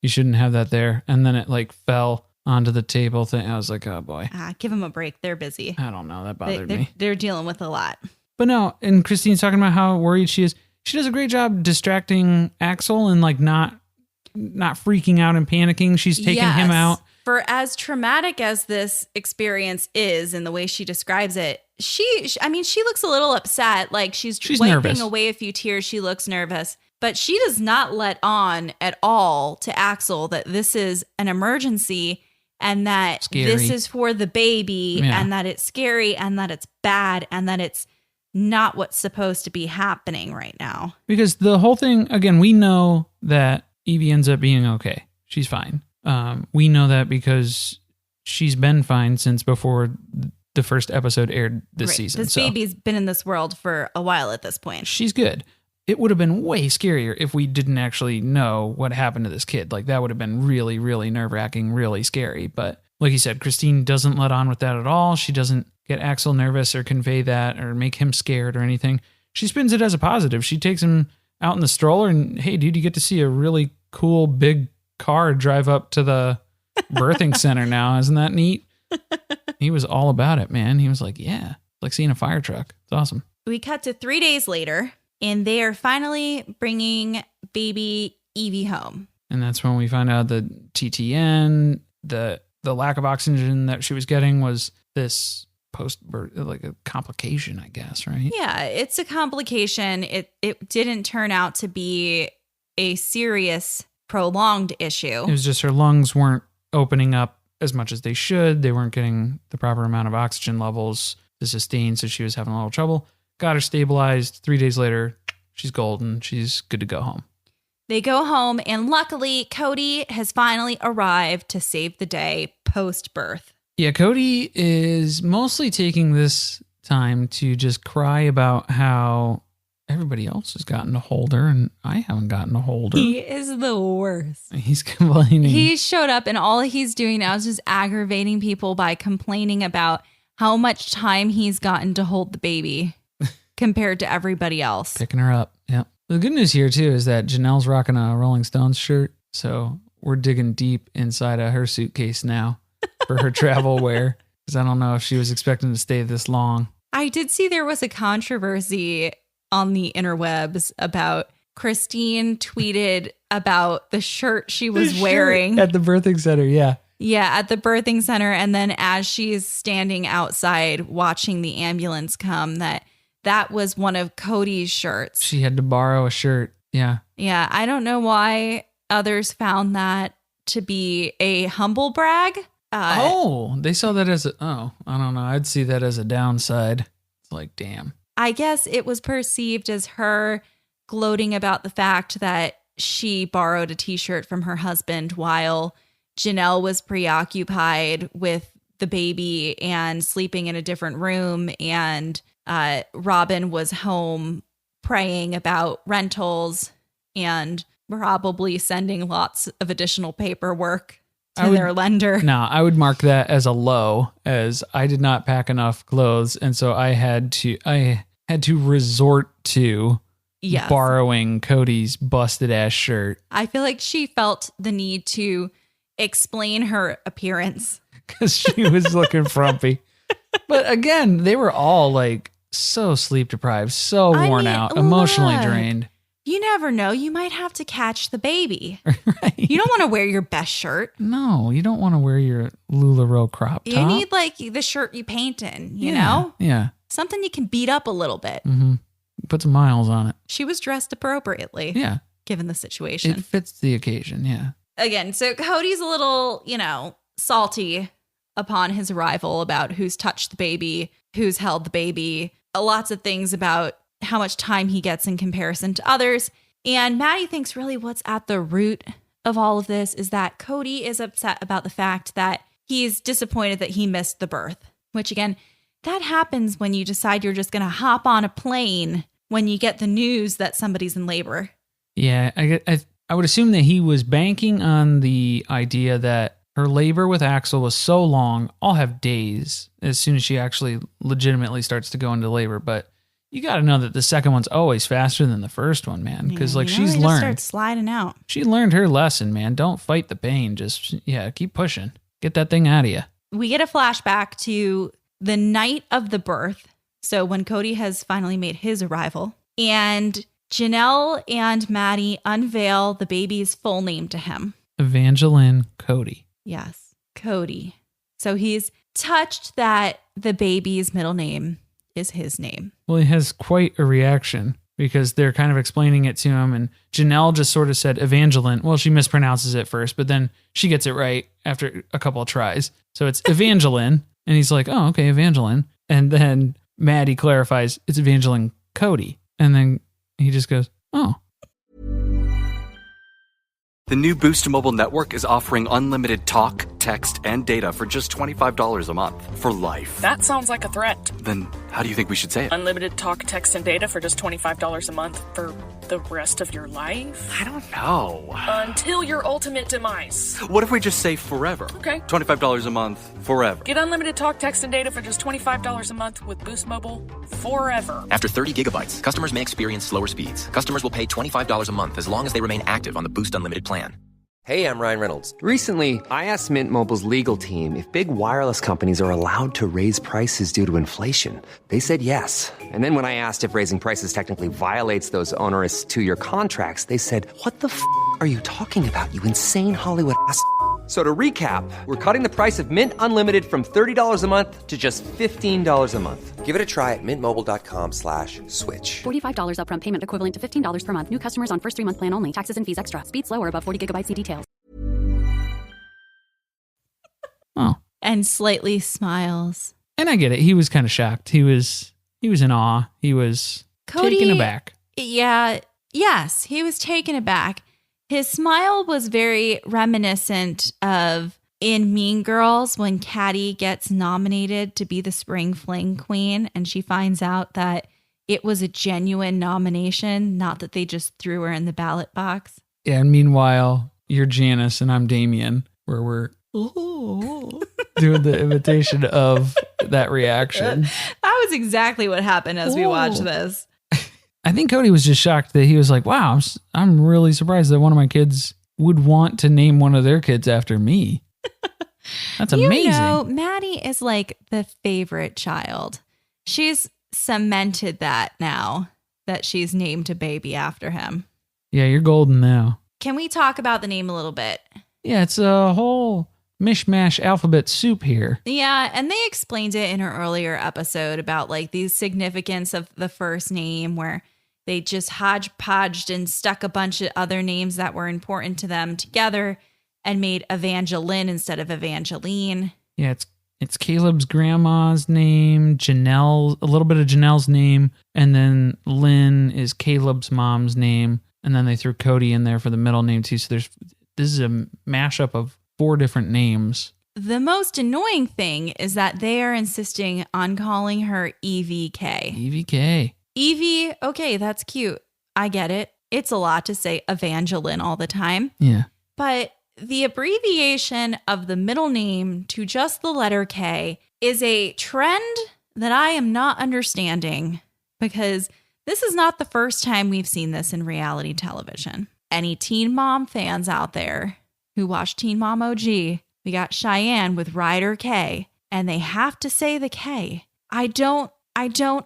you shouldn't have that there. And then it like fell onto the table thing. I was like, oh boy. Give them a break. They're busy. I don't know. That bothered me. They're dealing with a lot. But no, and Christine's talking about how worried she is. She does a great job distracting Axel and like not freaking out and panicking. She's taking him out. For as traumatic as this experience is and the way she describes it, she looks a little upset. Like she's wiping nervous. away a few tears. She looks nervous, but she does not let on at all to Axel that this is an emergency and that this is for the baby and that it's scary and that it's bad and that it's not what's supposed to be happening right now. Because the whole thing, again, we know that Evie ends up being okay. She's fine. We know that because she's been fine since before the first episode aired this Right. season. This so baby's been in this world for a while at this point. she's good. It would have been way scarier if we didn't actually know what happened to this kid. Like, that would have been really, really nerve-wracking, really scary. But like you said, Christine doesn't let on with that at all. She doesn't get Axel nervous or convey that or make him scared or anything. She spins it as a positive. She takes him out in the stroller and, hey, dude, you get to see a really cool big car drive up to the birthing center now. Isn't that neat? He was all about it, man. He was like, yeah, like seeing a fire truck. It's awesome. We cut to 3 days later, and they are finally bringing baby Evie home. And that's when we find out that TTN, the lack of oxygen that she was getting was this post-birth, like a complication, I guess, right? Yeah, it's a complication. It didn't turn out to be a serious, prolonged issue. It was just her lungs weren't opening up as much as they should. They weren't getting the proper amount of oxygen levels to sustain, so she was having a little trouble. Got her stabilized. 3 days later, she's golden. She's good to go home. They go home, and luckily, Cody has finally arrived to save the day post-birth. Yeah, Cody is mostly taking this time to just cry about how everybody else has gotten to hold her and I haven't gotten to hold her. He is the worst. He's complaining. He showed up, and all he's doing now is just aggravating people by complaining about how much time he's gotten to hold the baby compared to everybody else. Picking her up. Yeah. The good news here, too, is that Janelle's rocking a Rolling Stones shirt. So we're digging deep inside of her suitcase now for her travel wear. Because I don't know if she was expecting to stay this long. I did see there was a controversy on the interwebs about Christine tweeted about the shirt she was wearing at the birthing center. Yeah. Yeah, at the birthing center. And then as she's standing outside watching the ambulance come, that was one of Cody's shirts. She had to borrow a shirt. Yeah. Yeah. I don't know why others found that to be a humble brag. They saw that as I don't know. I'd see that as a downside. It's like, damn. I guess it was perceived as her gloating about the fact that she borrowed a t-shirt from her husband while Janelle was preoccupied with the baby and sleeping in a different room, and Robyn was home praying about rentals and probably sending lots of additional paperwork to their lender. No, I would mark that as a low, as I did not pack enough clothes, and so I had to resort to borrowing Cody's busted ass shirt. I feel like she felt the need to explain her appearance because she was looking frumpy. But again, they were all like so sleep deprived, so worn out, emotionally drained. You never know. You might have to catch the baby. Right. You don't want to wear your best shirt. No, you don't want to wear your LuLaRoe crop top. You need like the shirt you paint in, you know? Yeah. Something you can beat up a little bit. Mm-hmm. Put some miles on it. She was dressed appropriately. Yeah. Given the situation. It fits the occasion. Yeah. Again, so Cody's a little, salty upon his arrival about who's touched the baby, who's held the baby, lots of things about how much time he gets in comparison to others. And Maddie thinks really what's at the root of all of this is that Cody is upset about the fact that he's disappointed that he missed the birth, which again, that happens when you decide you're just going to hop on a plane when you get the news that somebody's in labor. Yeah, I would assume that he was banking on the idea that her labor with Axel was so long, I'll have days as soon as she actually legitimately starts to go into labor. But you got to know that the second one's always faster than the first one, man. Because she's learned. Start sliding out. She learned her lesson, man. Don't fight the pain. Just, keep pushing. Get that thing out of you. We get a flashback to the night of the birth. So when Cody has finally made his arrival. And Janelle and Maddie unveil the baby's full name to him. Evangeline Cody. Yes, Cody. So he's touched that the baby's middle name is his name. Well, he has quite a reaction because they're kind of explaining it to him. And Janelle just sort of said Evangeline. Well, she mispronounces it first, but then she gets it right after a couple of tries. So it's Evangeline. And he's like, oh, okay, Evangeline. And then Maddie clarifies it's Evangeline Cody. And then he just goes, oh. The new Boost Mobile network is offering unlimited talk, text, and data for just $25 a month for life. That sounds like a threat. Then how do you think we should say it? Unlimited talk, text, and data for just $25 a month for the rest of your life? I don't know. Until your ultimate demise. What if we just say forever? Okay. $25 a month, forever. Get unlimited talk, text, and data for just $25 a month with Boost Mobile forever. After 30 gigabytes, customers may experience slower speeds. Customers will pay $25 a month as long as they remain active on the Boost Unlimited plan. Hey, I'm Ryan Reynolds. Recently, I asked Mint Mobile's legal team if big wireless companies are allowed to raise prices due to inflation. They said yes. And then when I asked if raising prices technically violates those onerous two-year contracts, they said, "What the f*** are you talking about, you insane Hollywood ass?" So to recap, we're cutting the price of Mint Unlimited from $30 a month to just $15 a month. Give it a try at mintmobile.com/switch. $45 upfront payment equivalent to $15 per month. New customers on first 3-month plan only. Taxes and fees extra. Speed slower above 40 gigabytes. See details. Oh, And slightly smiles. and I get it. He was kind of shocked. He was in awe. He was taken aback. Yeah. Yes, he was taken aback. His smile was very reminiscent of in Mean Girls when Caddy gets nominated to be the spring fling queen and she finds out that it was a genuine nomination, not that they just threw her in the ballot box. Yeah, and meanwhile, you're Janice and I'm Damien, where we're doing the imitation of that reaction. That was exactly what happened as we watched this. I think Cody was just shocked that he was like, wow, I'm really surprised that one of my kids would want to name one of their kids after me. That's amazing. You know, Maddie is like the favorite child. She's cemented that now that she's named a baby after him. Yeah, you're golden now. Can we talk about the name a little bit? Yeah, it's a whole mishmash alphabet soup here. Yeah, and they explained it in her earlier episode about like the significance of the first name where they just hodgepodged and stuck a bunch of other names that were important to them together and made Evangeline instead of Evangeline. Yeah, it's Caleb's grandma's name, Janelle, a little bit of Janelle's name, and then Lynn is Caleb's mom's name, and then they threw Cody in there for the middle name too. So this is a mashup of 4 different names. The most annoying thing is that they are insisting on calling her EVK. EVK. Evie, okay, that's cute. I get it. It's a lot to say Evangeline all the time. Yeah. But the abbreviation of the middle name to just the letter K is a trend that I am not understanding because this is not the first time we've seen this in reality television. Any Teen Mom fans out there who watch Teen Mom OG, we got Cheyenne with Ryder K, and they have to say the K. I don't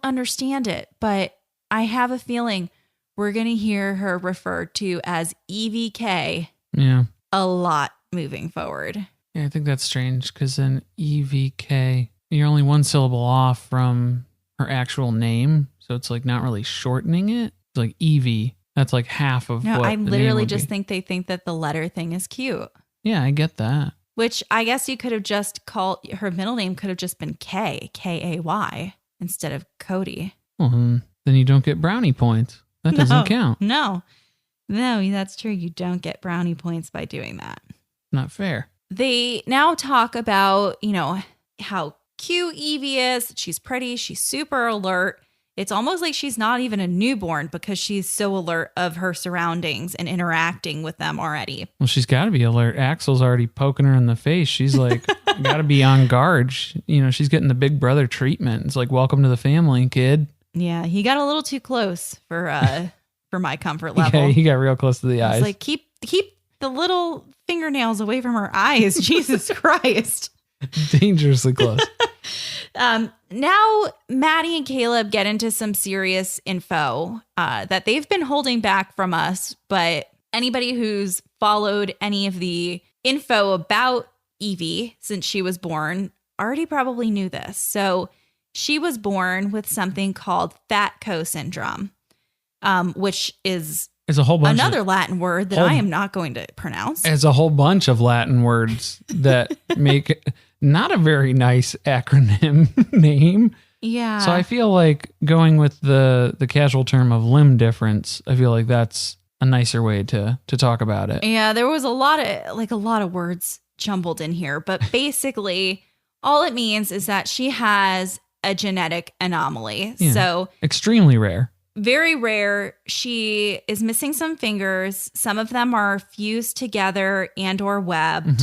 understand it, but I have a feeling we're going to hear her referred to as EVK Yeah. a lot moving forward. Yeah, I think that's strange because then EVK, you're only one syllable off from her actual name. So it's like not really shortening it. It's like Evie. That's like half of No, what I the name literally would just be. think they think that the letter thing is cute, Yeah, I get that. which I guess you could have just called her middle name could have just been K-A-Y instead of Cody. Well, then you don't get brownie points. That doesn't count. No, that's true. You don't get brownie points by doing that. Not fair. They now talk about, how cute Evie is. She's pretty. She's super alert. It's almost like she's not even a newborn because she's so alert of her surroundings and interacting with them already. Well, she's got to be alert. Axel's already poking her in the face. She's like, got to be on guard. She's getting the big brother treatment. It's like, welcome to the family, kid. Yeah, he got a little too close for my comfort level. Yeah, he got real close to the eyes. It's like, keep the little fingernails away from her eyes. Jesus Christ. Dangerously close. Now, Maddie and Caleb get into some serious info that they've been holding back from us, but anybody who's followed any of the info about Evie since she was born already probably knew this. So she was born with something called Fatco syndrome, which is There's a whole bunch another Latin word that I am not going to pronounce. There's a whole bunch of Latin words that make not a very nice acronym name. Yeah. So I feel like going with the casual term of limb difference, I feel like that's a nicer way to talk about it. Yeah, there was a lot of words jumbled in here, but basically all it means is that she has a genetic anomaly. Yeah. So extremely rare. very rare. She is missing some fingers. Some of them are fused together and or webbed.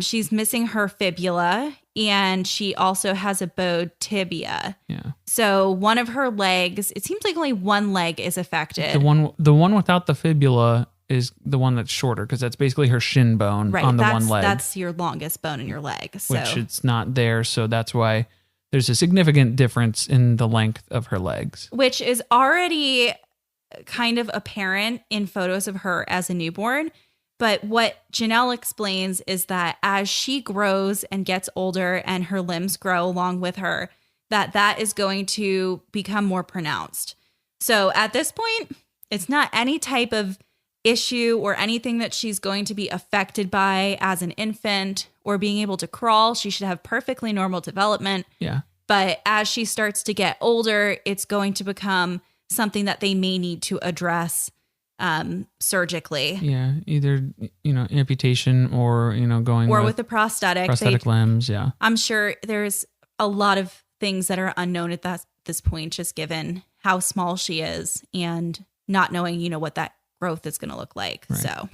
She's missing her fibula, and she also has a bowed tibia. Yeah. So one of her legs, it seems like only one leg is affected. The one without the fibula is the one that's shorter, because that's basically her shin bone on the one leg. That's your longest bone in your leg. So. Which it's not there, so that's why there's a significant difference in the length of her legs. Which is already kind of apparent in photos of her as a newborn. But what Janelle explains is that as she grows and gets older and her limbs grow along with her, that is going to become more pronounced. So at this point, it's not any type of issue or anything that she's going to be affected by as an infant or being able to crawl. She should have perfectly normal development. Yeah. But as she starts to get older, it's going to become something that they may need to address surgically. Yeah, either, amputation or, going with a prosthetic limbs. Yeah. I'm sure there's a lot of things that are unknown at this point, just given how small she is and not knowing, what that growth is going to look like. Right. So,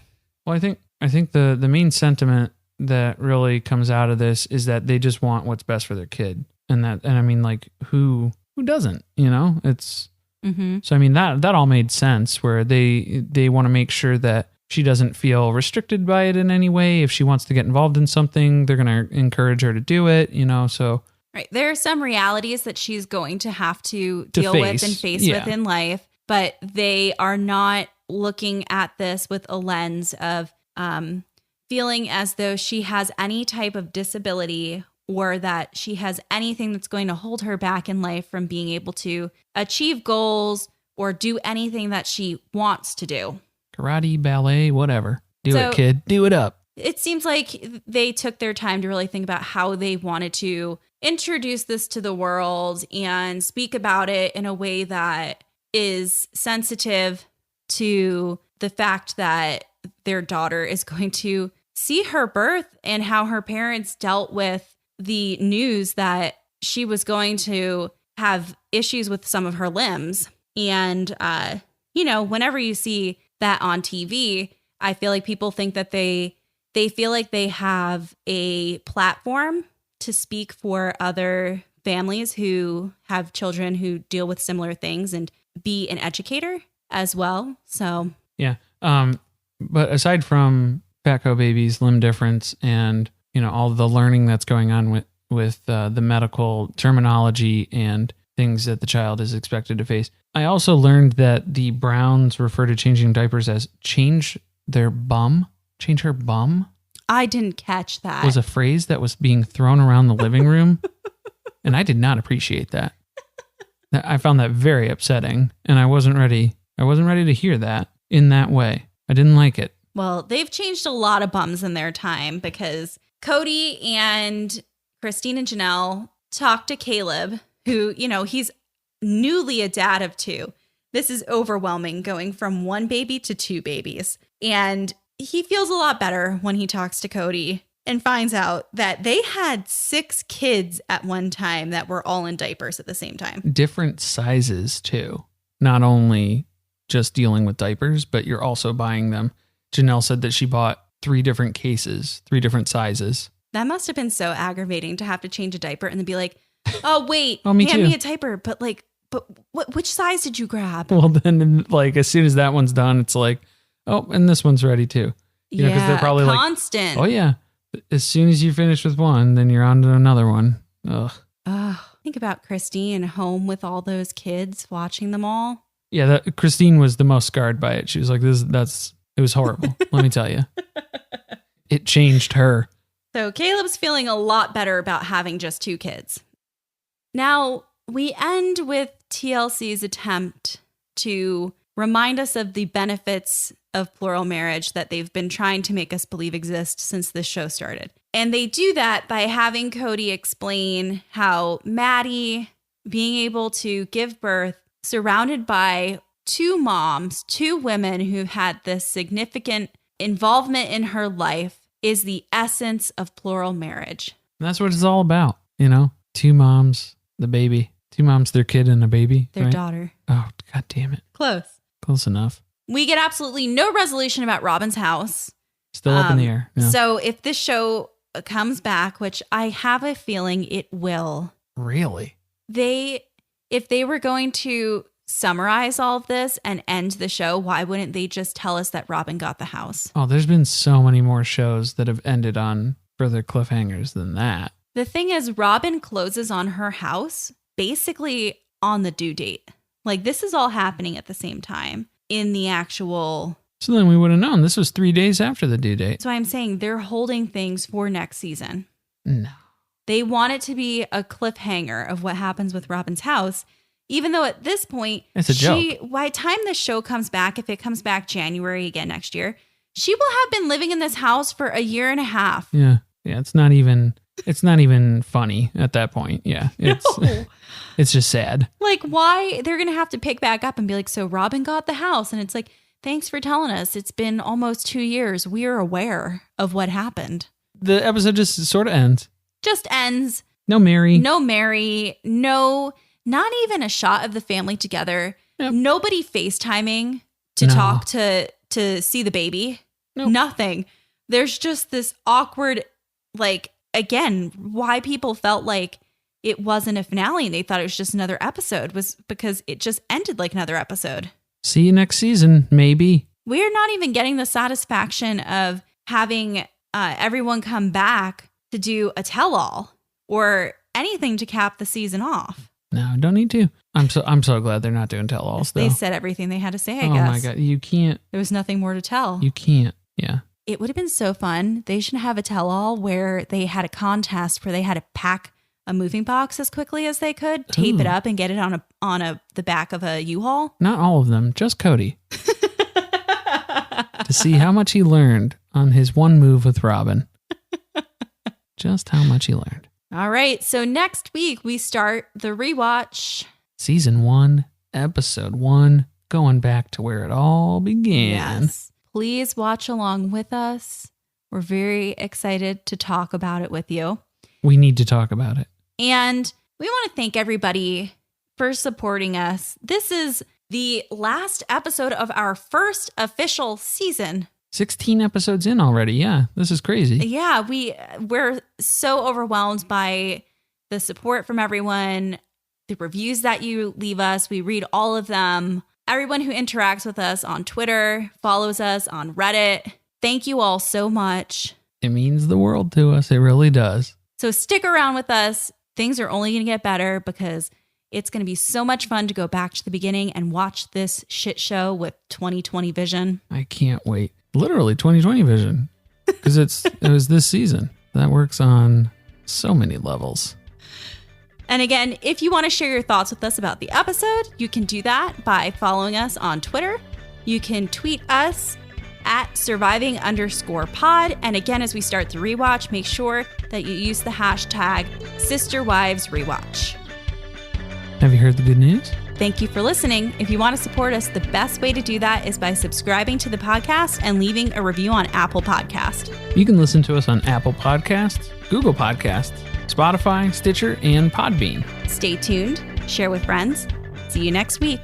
well, I think the main sentiment that really comes out of this is that they just want what's best for their kid. And I mean, like, who doesn't, it's, so I mean, that all made sense, where they want to make sure that she doesn't feel restricted by it in any way. If she wants to get involved in something, they're going to encourage her to do it, so. Right. There are some realities that she's going to have to deal with and face with in life, but they are not looking at this with a lens of feeling as though she has any type of disability or that she has anything that's going to hold her back in life from being able to achieve goals or do anything that she wants to do. Karate, ballet, whatever. Do it, kid. Do it up. It seems like they took their time to really think about how they wanted to introduce this to the world and speak about it in a way that is sensitive to the fact that their daughter is going to see her birth and how her parents dealt with the news that she was going to have issues with some of her limbs. And, whenever you see that on TV, I feel like people think that they feel like they have a platform to speak for other families who have children who deal with similar things and be an educator as well. So, yeah. But aside from Fatco baby's limb difference and, all the learning that's going on with the medical terminology and things that the child is expected to face, I also learned that the Browns refer to changing diapers as change her bum. I didn't catch that. Was a phrase that was being thrown around the living room. And I did not appreciate that. I found that very upsetting, and I wasn't ready to hear that in that way. I didn't like it. Well, they've changed a lot of bums in their time, because Cody and Christine and Janelle talked to Caleb, who, he's newly a dad of 2. This is overwhelming, going from 1 baby to 2 babies. And he feels a lot better when he talks to Cody and finds out that they had 6 kids at one time that were all in diapers at the same time. Different sizes, too. Not only just dealing with diapers, but you're also buying them. Janelle said that she bought 3 different cases, 3 different sizes. That must have been so aggravating to have to change a diaper and then be like, oh, wait, hand me a diaper. But which size did you grab? Well, then, as soon as that one's done, it's like, oh, and this one's ready too. Because they're probably constant. Oh, yeah. As soon as you finish with one, then you're on to another one. Ugh. Think about Christine home with all those kids, watching them all. Yeah, Christine was the most scarred by it. She was like, it was horrible. Let me tell you. It changed her. So Caleb's feeling a lot better about having just 2 kids. Now, we end with TLC's attempt to remind us of the benefits of plural marriage that they've been trying to make us believe exist since this show started. And they do that by having Cody explain how Maddie being able to give birth surrounded by 2 moms, 2 women who've had this significant involvement in her life, is the essence of plural marriage. And that's what it's all about, you know? Two moms, the baby. Two moms, their kid, and a baby. Their right? daughter. Oh, God damn it. Close enough. We get absolutely no resolution about Robyn's house. Still up in the air. Yeah. So if this show comes back, which I have a feeling it will. Really? If they were going to summarize all of this and end the show, why wouldn't they just tell us that Robyn got the house? Oh, there's been so many more shows that have ended on further cliffhangers than that. The thing is, Robyn closes on her house basically on the due date. Like, this is all happening at the same time in the actual... So then we would have known. This was 3 days after the due date. So I'm saying they're holding things for next season. No. They want it to be a cliffhanger of what happens with Robyn's house, even though at this point, it's a joke. By the time the show comes back, if it comes back January again next year, she will have been living in this house for a year and a half. Yeah. Yeah. It's not even funny at that point. Yeah. It's just sad. Like, why they're going to have to pick back up and be like, so Robyn got the house. And it's like, thanks for telling us. It's been almost 2 years. We are aware of what happened. The episode just sort of ends. Just ends. No Meri. No Meri. No, not even a shot of the family together. Yep. Nobody FaceTiming to talk to see the baby. Nope. Nothing. There's just this awkward, like, again, why people felt like it wasn't a finale and they thought it was just another episode was because it just ended like another episode. See you next season, maybe. We're not even getting the satisfaction of having everyone come back to do a tell-all or anything to cap the season off. No, don't need to. I'm so glad they're not doing tell-alls, though. They said everything they had to say, I guess. Oh my God, you can't. There was nothing more to tell. You can't, yeah. It would have been so fun. They should have a tell-all where they had a contest where they had to pack a moving box as quickly as they could, tape it up, and get it on the back of a U-Haul. Not all of them, just Cody. To see how much he learned on his one move with Robyn. Just how much he learned. All right, so next week we start the rewatch. Season 1, episode 1, going back to where it all began. Yes. Please watch along with us. We're very excited to talk about it with you. We need to talk about it. And we want to thank everybody for supporting us. This is the last episode of our first official season. 16 episodes in already. Yeah, this is crazy. Yeah, we're so overwhelmed by the support from everyone, the reviews that you leave us. We read all of them. Everyone who interacts with us on Twitter, follows us on Reddit. Thank you all so much. It means the world to us. It really does. So stick around with us. Things are only going to get better because it's going to be so much fun to go back to the beginning and watch this shit show with 2020 vision. I can't wait. Literally 2020 vision. Because it was this season. That works on so many levels. And again, if you want to share your thoughts with us about the episode, you can do that by following us on Twitter. You can tweet us at surviving_pod. And again, as we start the rewatch, make sure that you use the hashtag SisterWivesRewatch. Have you heard the good news? Thank you for listening. If you want to support us, the best way to do that is by subscribing to the podcast and leaving a review on Apple Podcast. You can listen to us on Apple Podcasts, Google Podcasts, Spotify, Stitcher, and Podbean. Stay tuned, share with friends. See you next week.